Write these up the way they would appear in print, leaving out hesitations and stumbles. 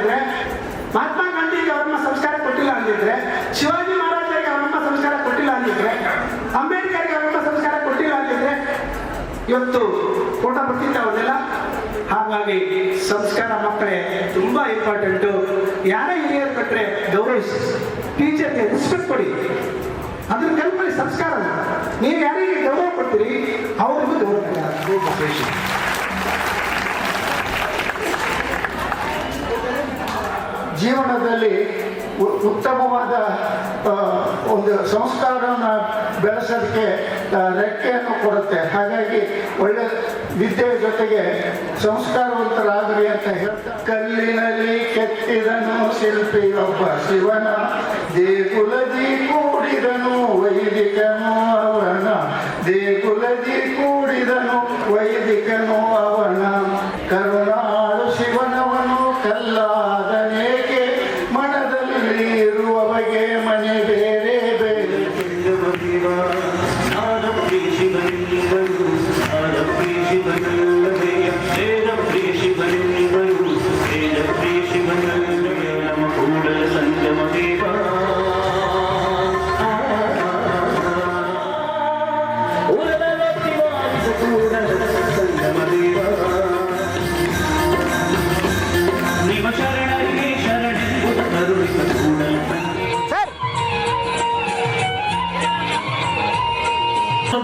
ಅಂದಿದ್ರೆ, ಮಹಾತ್ಮ ಗಾಂಧಿಗೆ ಅವರಮ್ಮ ಸಂಸ್ಕಾರ ಕೊಟ್ಟಿಲ್ಲ ಅಂದಿದ್ರೆ, ಶಿವಾಜಿ ಮಹಾರಾಜರಿಗೆ ಅವರಮ್ಮ ಸಂಸ್ಕಾರ ಕೊಟ್ಟಿಲ್ಲ ಅಂದಿದ್ರೆ, ಅಂಬೇಡ್ಕರ್ಗೆ ಅವರಮ್ಮ ಸಂಸ್ಕಾರ ಕೊಟ್ಟಿಲ್ಲ ಅಂದಿದ್ರೆ ಇವತ್ತು ಫೋಟೋ ಬರ್ತಿದ್ದ ಅವನ್ನೆಲ್ಲ. ಹಾಗಾಗಿ ಸಂಸ್ಕಾರ ಮಕ್ಕಳೇ ತುಂಬಾ ಇಂಪಾರ್ಟೆಂಟು. ಯಾರೇ ಹಿರಿಯರು ಕಟ್ಟರೆ ಗೌರವಿಸಿ, ಟೀಚರ್ಗೆ ರೆಸ್ಪೆಕ್ಟ್ ಕೊಡಿ, ಅದ್ರ ಕಲ್ಪನೆ ಸಂಸ್ಕಾರ. ನೀವು ಯಾರಿಗೆ ಗೌರವ ಕೊಡ್ತೀರಿ ಅವ್ರಿಗೂ ಗೌರವ. ಜೀವನದಲ್ಲಿ ಉತ್ತಮವಾದ ಒಂದು ಸಂಸ್ಕಾರವನ್ನು ಬೆಳೆಸೋದಕ್ಕೆ ರೆಕ್ಕೆಯನ್ನು ಕೊಡುತ್ತೆ. ಹಾಗಾಗಿ ಒಳ್ಳೆ ವಿದ್ಯೆಯ ಜೊತೆಗೆ ಸಂಸ್ಕಾರವಂತರಾಗಲಿ ಅಂತ ಹೇಳ್ತಾ, ಕಲ್ಲಿನಲ್ಲಿ ಕೆತ್ತಿದನು ಶಿಲ್ಪಿಯೊಬ್ಬ ಶಿವನ, ದೇಗುಲದಿ ಕೂಡಿದನು ವೈದಿಕನು ಅವನ, ದೇಗುಲದಿ ಕೂಡಿದನು ವೈದಿಕನು ಅವನ, ಕರುಣಾಳು ಶಿವನವನು ಕಲ್ಲಾದನೇಕೆ, ಮನದಲ್ಲಿ ಇರುವವಗೆ ಮನೆ ಬೇರೆ ಬೇರೆ.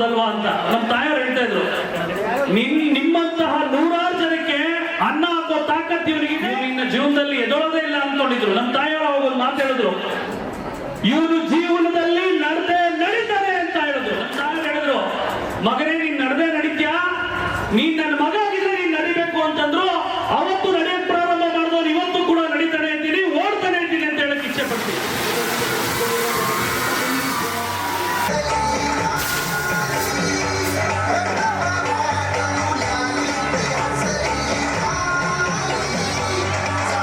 ಅಲ್ವಾ ಅಂತ ನಮ್ಮ ತಾಯಿಯವರು ಹೇಳ್ತಾ ಇದ್ರು. ನಿಮ್ಮಂತಹ ನೂರಾರು ಜನಕ್ಕೆ ಅನ್ನ ಹಾಕೋ ತಾಕತ್ತು ಇವರಿಗೆ ಇನ್ನ ಜೀವನದಲ್ಲಿ ಎದೊಳದೇ ಇಲ್ಲ ಅನ್ಕೊಂಡಿದ್ರು. ನಮ್ಮ ತಾಯಿಯವರು ಅವಾಗ ಒಂದು ಮಾತು ಹೇಳಿದ್ರು, ಇವನು ಜೀವನದಲ್ಲಿ ನಡೆದೇ